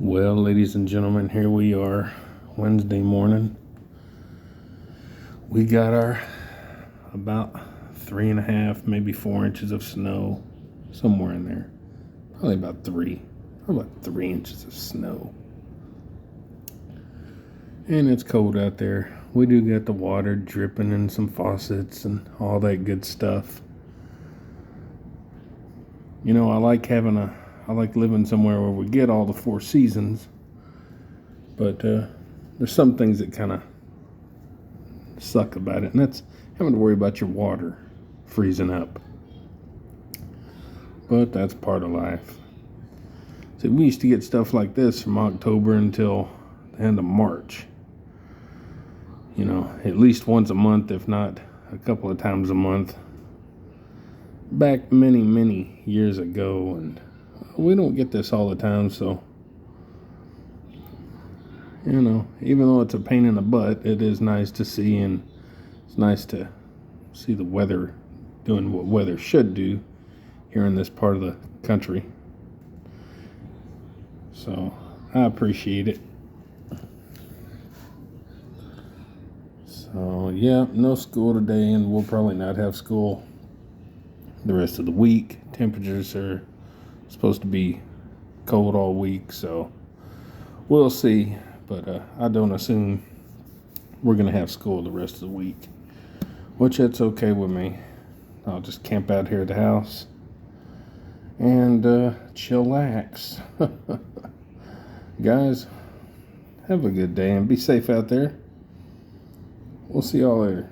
Well, ladies and gentlemen, here we are, Wednesday morning. We got our about 3.5, maybe 4 inches of snow, somewhere in there. Probably about 3 inches of snow. And it's cold out there. We do get the water dripping in some faucets and all that good stuff. You know, I like living somewhere where we get all the 4 seasons, but there's some things that kind of suck about it, and that's having to worry about your water freezing up. But that's part of life. See, we used to get stuff like this from October until the end of March. You know, at least once a month, if not a couple of times a month. Back many, many years ago, and we don't get this all the time, so you know, even though it's a pain in the butt, it is nice to see, and it's nice to see the weather doing what weather should do here in this part of the country. So I appreciate it. So yeah, no school today, and we'll probably not have school the rest of the week. Temperatures are supposed to be cold all week, so we'll see. But I don't assume we're going to have school the rest of the week, which that's okay with me. I'll just camp out here at the house and chillax. Guys, have a good day and be safe out there. We'll see y'all later.